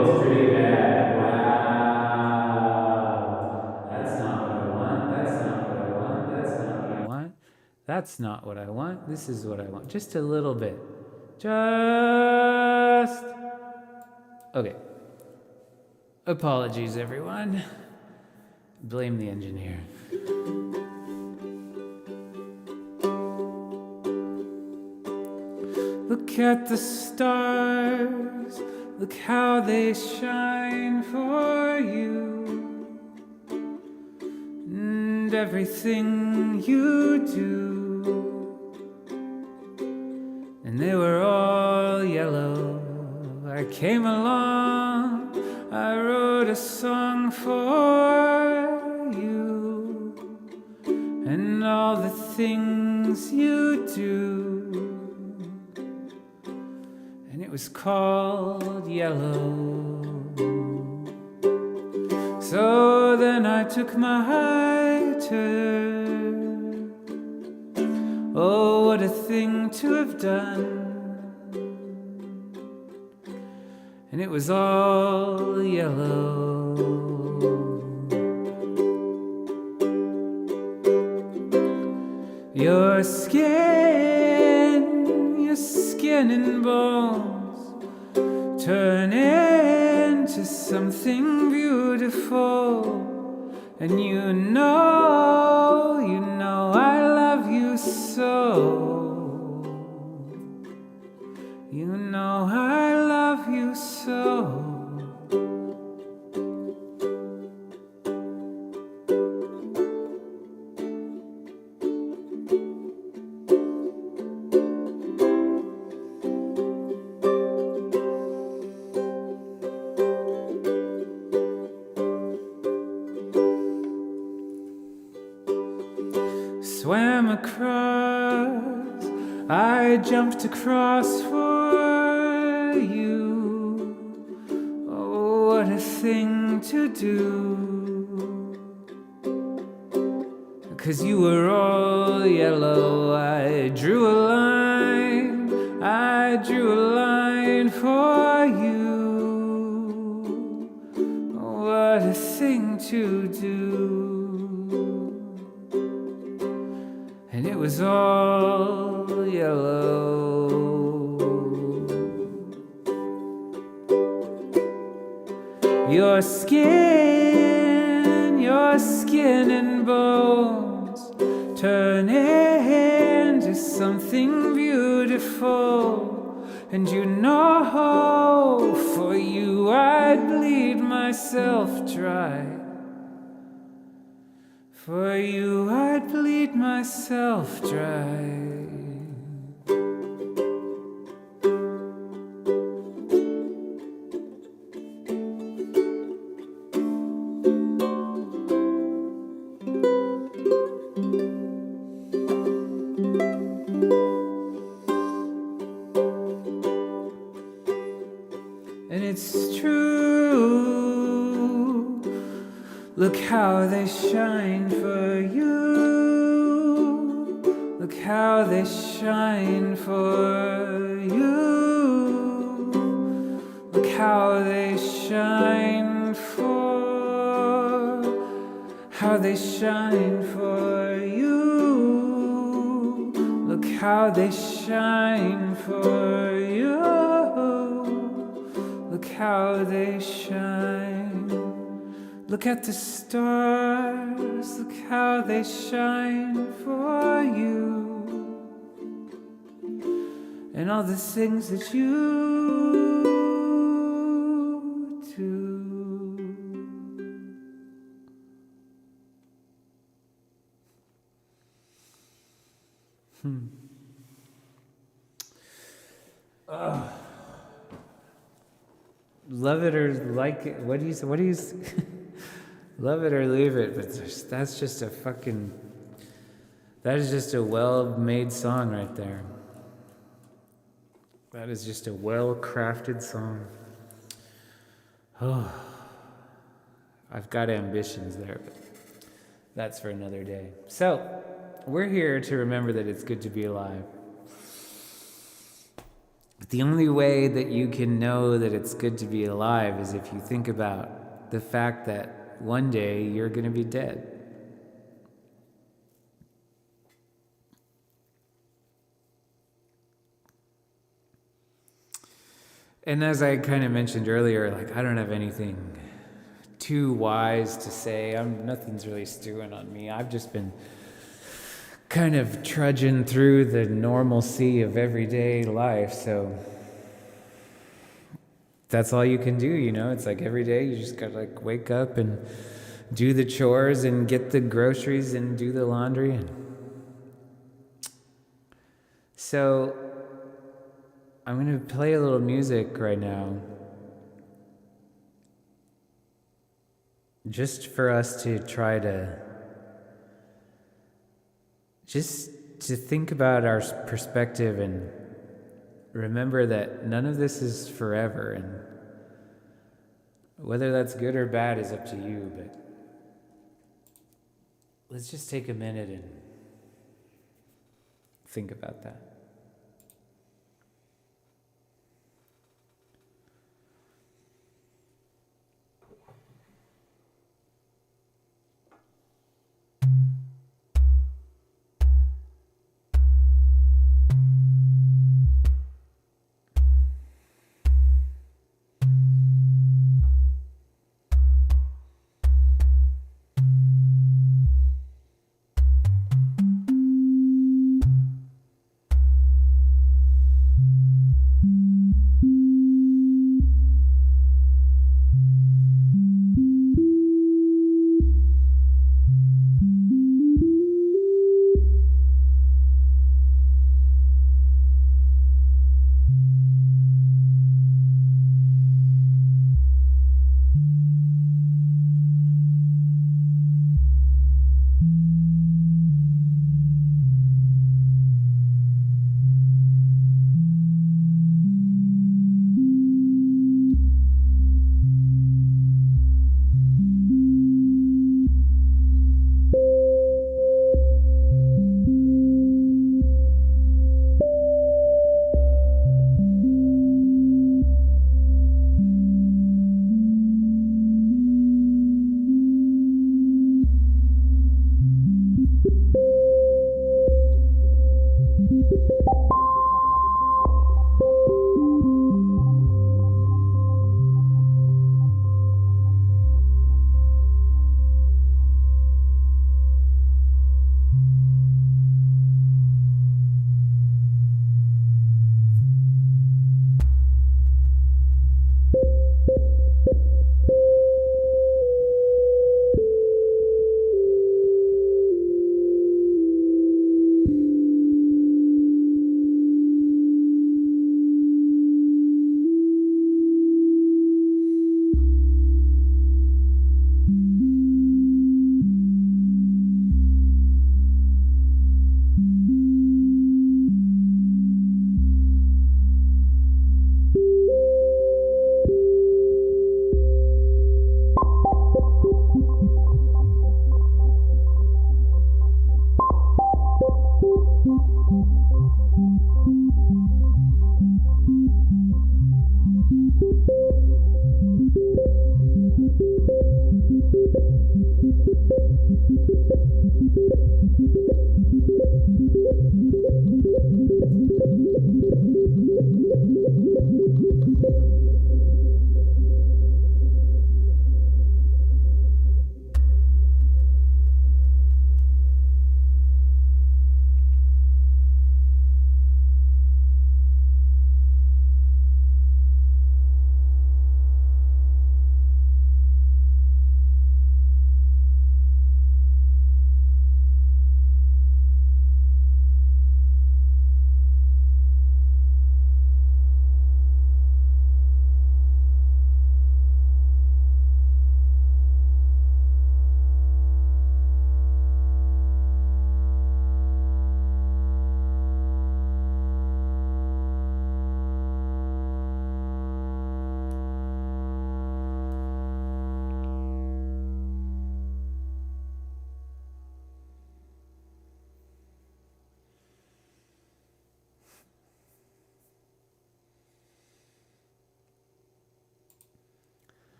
it's pretty bad. Wow. That's not what I want. That's not what I want. That's not what I want. That's not what I want. This is what I want. Just a little bit. Just. Okay. Apologies, everyone. Blame the engineer. Look at the stars. Look how they shine for you. And everything you do. And they were all yellow. I came along, I wrote a song for you. And all the things you do. it was called yellow. So then I took my turn. Oh, what a thing to have done. And it was all yellow. Your skin and bones turn into something beautiful. And you know I love you so. You know I love you so. Swam across, I jumped across for you. Oh, what a thing to do. 'Cause you were all yellow. I drew a line for you. Oh, what a thing to do. And it was all yellow. Your skin and bones turn into something beautiful. And you know, for you I'd bleed myself dry. For you I'd bleed myself dry. And it's true. Look how they shine for you. Look how they shine for you. Look how they shine how they shine for you. Look how they shine for you. Look how they shine. Look at the stars, look how they shine for you. And all the things that you do. Love it or like it. What do you love it or leave it, but that's just a that is just a well-made song right there. That is just a well-crafted song. Oh, I've got ambitions there, but that's for another day. So, we're here to remember that it's good to be alive. But the only way that you can know that it's good to be alive is if you think about the fact that one day you're going to be dead. And as I kind of mentioned earlier, I don't have anything too wise to say. Nothing's really stewing on me. I've just been kind of trudging through the normalcy of everyday life, so that's all you can do, It's like every day you just gotta wake up and do the chores and get the groceries and do the laundry. So I'm gonna play a little music right now, just for us to try to think about our perspective and remember that none of this is forever, and whether that's good or bad is up to you, but let's just take a minute and think about that.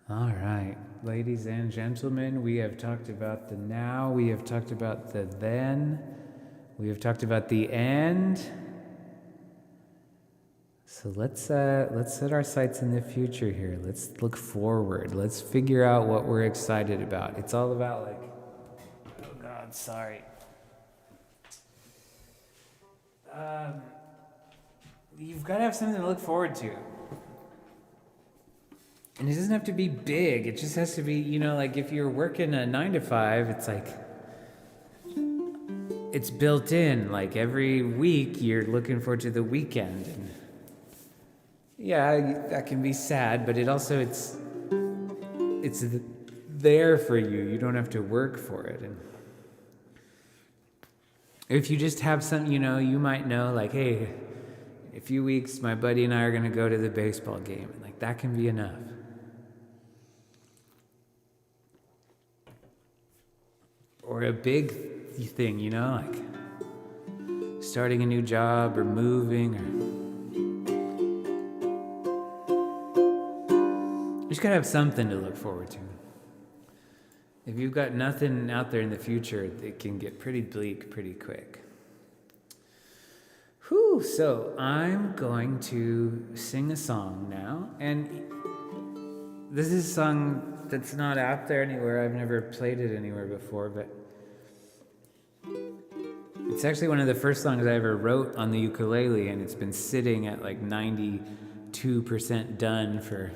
All right, ladies and gentlemen, we have talked about the now, we have talked about the then, we have talked about the end. So let's set our sights in the future here. Let's look forward. Let's figure out what we're excited about. It's all about like, oh God, sorry. You've got to have something to look forward to. And it doesn't have to be big. It just has to be, like if you're working a 9 to 5, it's like, it's built in. Like every week you're looking forward to the weekend. And yeah, that can be sad, but it's there for you. You don't have to work for it. And if you just have something, you might know like, hey, a few weeks, my buddy and I are going to go to the baseball game. And like, that can be enough. Or a big thing, you know, like starting a new job or moving, or you just gotta have something to look forward to. If you've got nothing out there in the future, it can get pretty bleak pretty quick. Whew, so I'm going to sing a song now, and this is a song that's not out there anywhere. I've never played it anywhere before, but it's actually one of the first songs I ever wrote on the ukulele, and it's been sitting at like 92% done for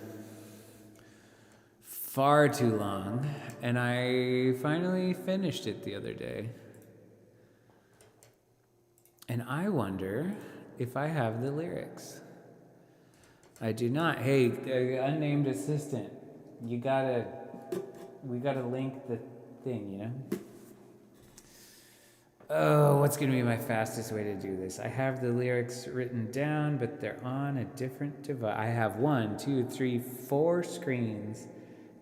far too long, and I finally finished it the other day. And I wonder if I have the lyrics. I do not. Hey, unnamed assistant, we gotta link the thing, you know? Oh, what's gonna be my fastest way to do this? I have the lyrics written down, but they're on a different device. I have 1, 2, 3, 4 screens,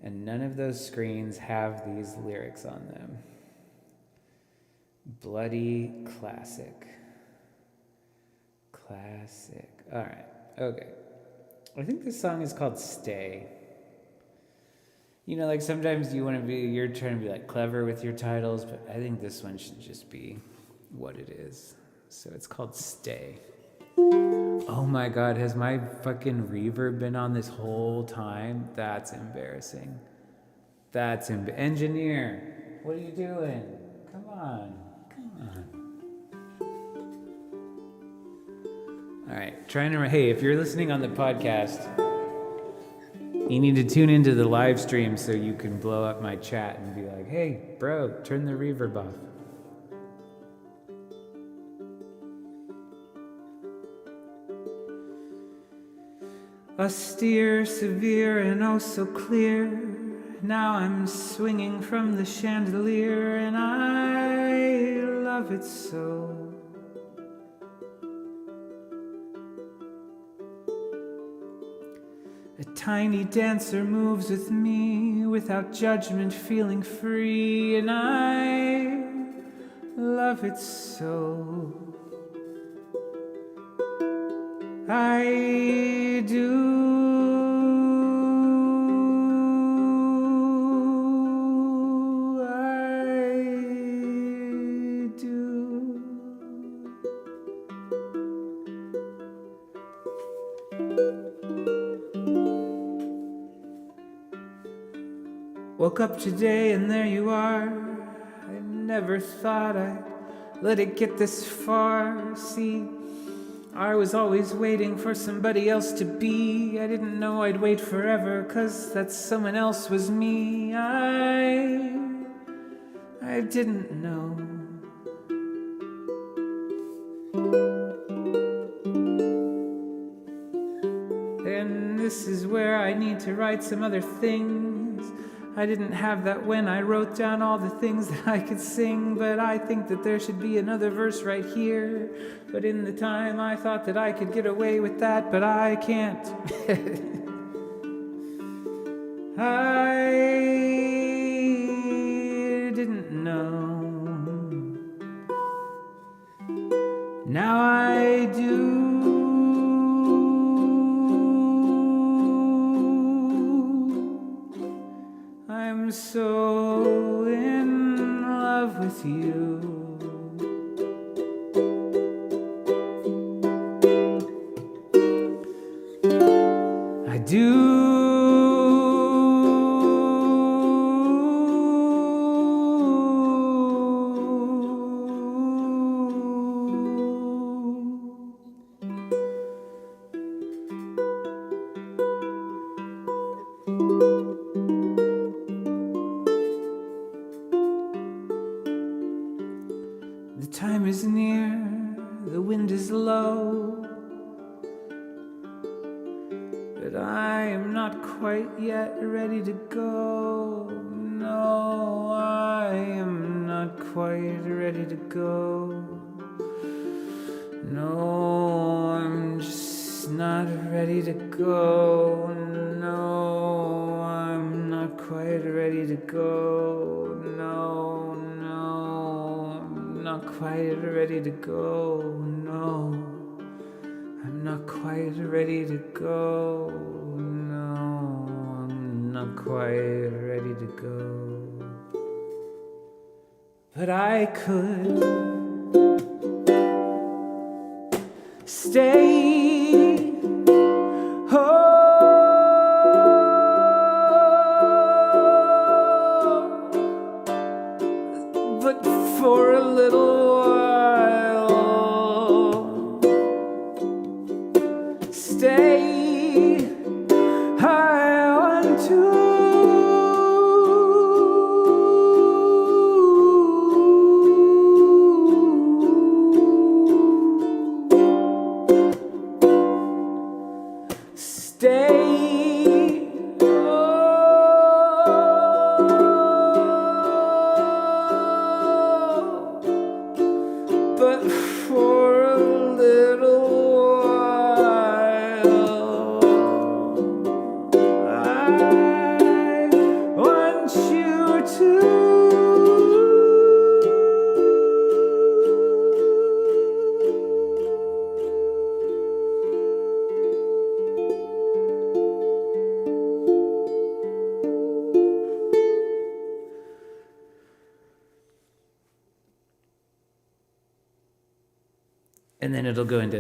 and none of those screens have these lyrics on them. Bloody classic. Classic. All right. Okay. I think this song is called Stay. You know, like sometimes you're trying to be like clever with your titles, but I think this one should just be what it is. So it's called Stay. Oh my God, has my fucking reverb been on this whole time? That's embarrassing. Engineer, what are you doing? Come on. All right, hey, if you're listening on the podcast, you need to tune into the live stream so you can blow up my chat and be like, hey, bro, turn the reverb off. Austere, severe, and oh so clear. Now I'm swinging from the chandelier, and I love it so. A tiny dancer moves with me without judgment, feeling free, and I love it so. I do. Woke up today and there you are. I never thought I'd let it get this far. See, I was always waiting for somebody else to be. I didn't know I'd wait forever, 'cause that someone else was me. I didn't know. And this is where I need to write some other things. I didn't have that when I wrote down all the things that I could sing, but I think that there should be another verse right here. But in the time I thought that I could get away with that, but I can't. I didn't know. Now I do. I'm so in love with you. I do. The time is near, the wind is low, but I am not quite yet ready to go. No, I am not quite ready to go. No, I'm just not ready to go. No, I'm not quite ready to go. No, I'm not quite ready to go. No, I'm not quite ready to go. No, I'm not quite ready to go. But I could stay home, but for a little while, stay. I want to. Stay, but for a little while, I want you to. And then it'll go into.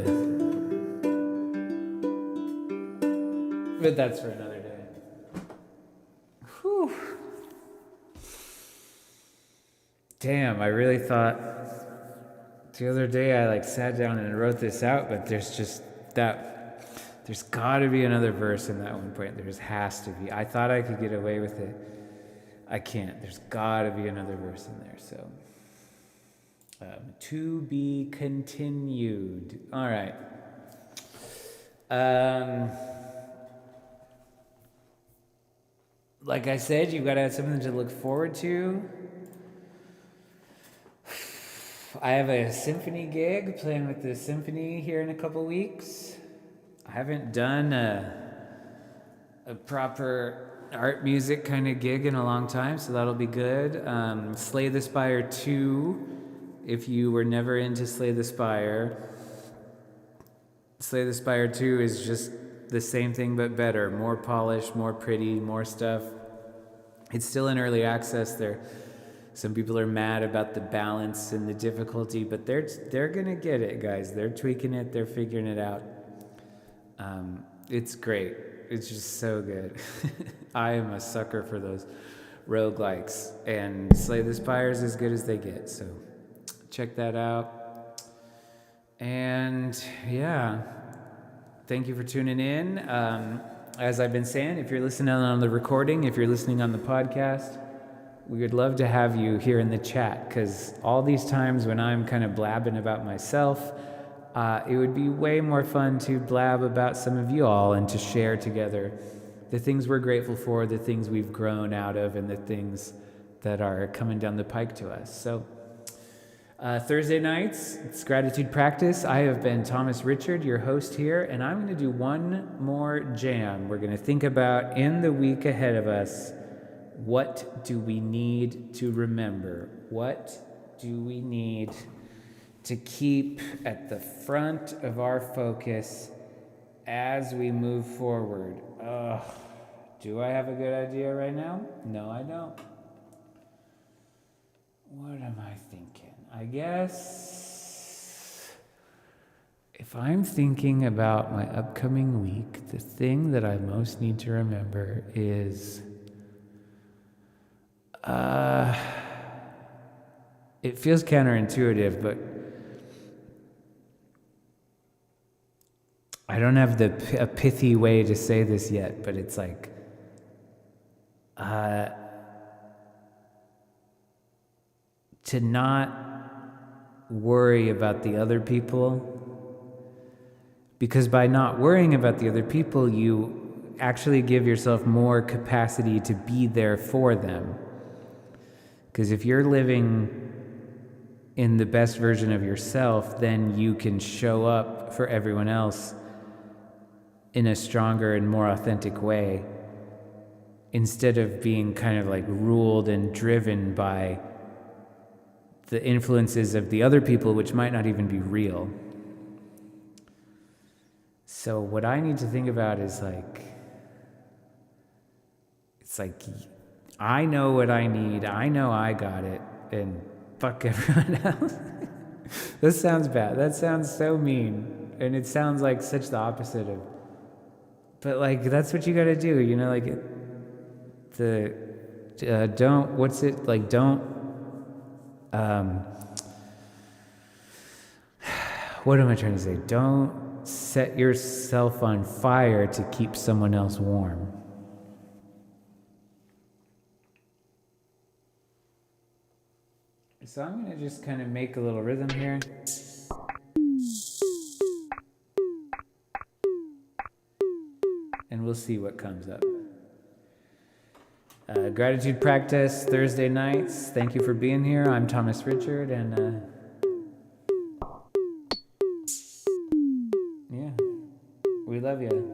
But that's for another day. Whew. Damn, I really thought the other day I sat down and wrote this out, but there's gotta be another verse in that one point. There just has to be. I thought I could get away with it. I can't. There's gotta be another verse in there, so. To be continued. All right. Like I said, you've got to have something to look forward to. I have a symphony gig playing with the symphony here in a couple weeks. I haven't done a proper art music kind of gig in a long time, so that'll be good. Slay the Spire 2. If you were never into Slay the Spire 2 is just the same thing but better. More polished, more pretty, more stuff. It's still in early access. Some people are mad about the balance and the difficulty, but they're gonna get it, guys. They're tweaking it. They're figuring it out. It's great. It's just so good. I am a sucker for those roguelikes, and Slay the Spire is as good as they get. So. Check that out. And yeah, thank you for tuning in. As I've been saying, if you're listening on the recording, if you're listening on the podcast, we would love to have you here in the chat, because all these times when I'm kind of blabbing about myself, it would be way more fun to blab about some of you all and to share together the things we're grateful for, the things we've grown out of, and the things that are coming down the pike to us. So Thursday nights, it's gratitude practice. I have been Thomas Richard, your host here, and I'm going to do one more jam. We're going to think about, in the week ahead of us, what do we need to remember? What do we need to keep at the front of our focus as we move forward? Do I have a good idea right now? No, I don't. What am I thinking? I guess if I'm thinking about my upcoming week, the thing that I most need to remember is it feels counterintuitive, but I don't have a pithy way to say this yet, but it's like to not worry about the other people, because by not worrying about the other people, you actually give yourself more capacity to be there for them. Because if you're living in the best version of yourself, then you can show up for everyone else in a stronger and more authentic way, instead of being kind of like ruled and driven by the influences of the other people, which might not even be real. So what I need to think about is like, it's like, I know what I need, I know I got it, and fuck everyone else. That sounds bad. That sounds so mean. And it sounds like such the opposite of, but like, that's what you gotta do, you know, like, don't, what's it, like, don't, what am I trying to say? Don't set yourself on fire to keep someone else warm. So I'm going to just kind of make a little rhythm here. And we'll see what comes up. Gratitude practice Thursday nights. Thank you for being here. I'm Thomas Richard, and yeah, we love you.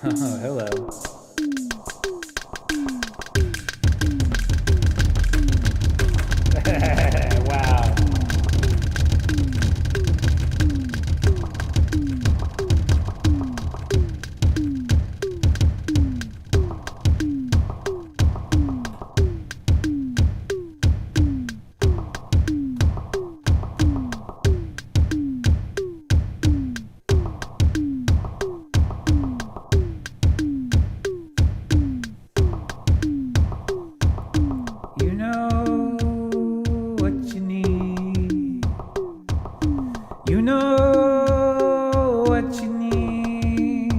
Oh, hello. Wow. You know what you need. You know what you need.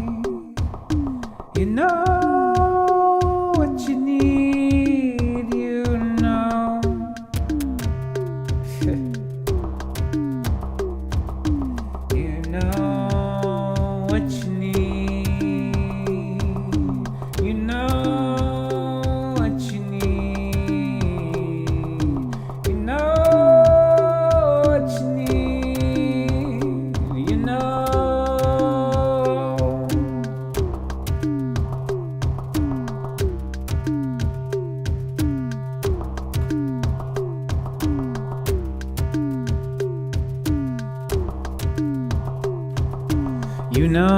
You know what you need. You know. You know what you need. You know what you need. You know what you need. You know. You know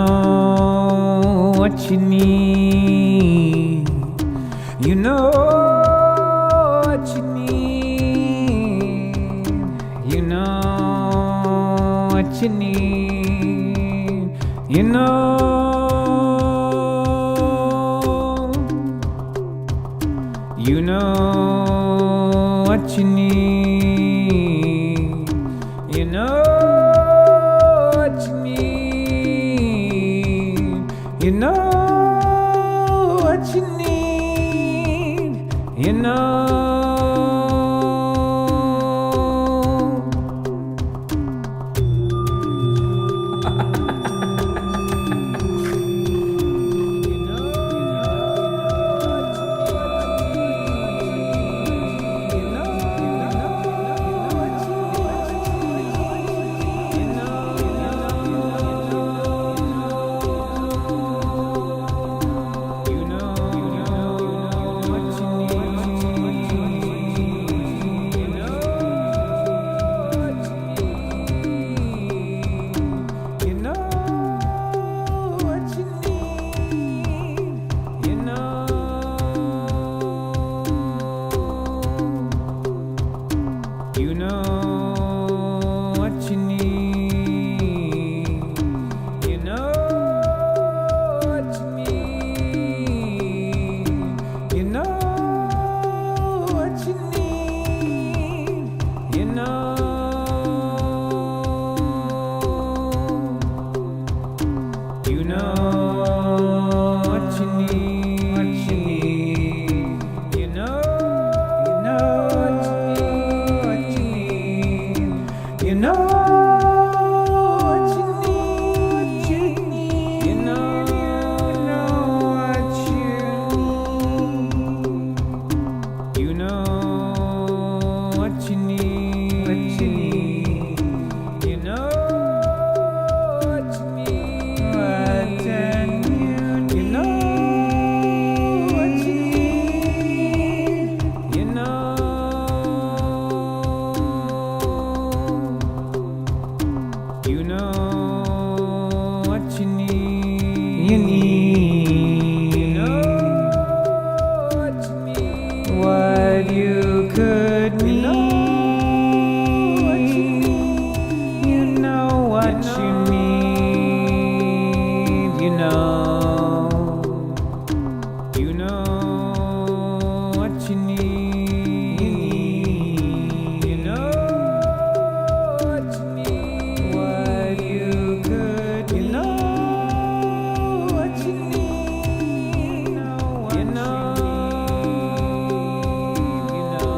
what you need. You know what you need. You know what you need. You know. You know what you need. You know what you need. You know what you need. You know. You know what you need. what you could need. You know what you need. You know what you need. You know what you need. What you could need. You know what you need. You know what you need. You know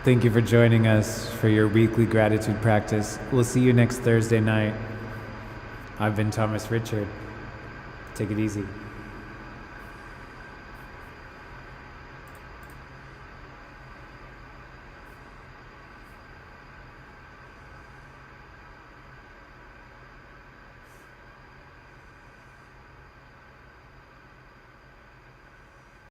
Thank you for joining us for your weekly gratitude practice. We'll see you next Thursday night. I've been Thomas Richard. Take it easy.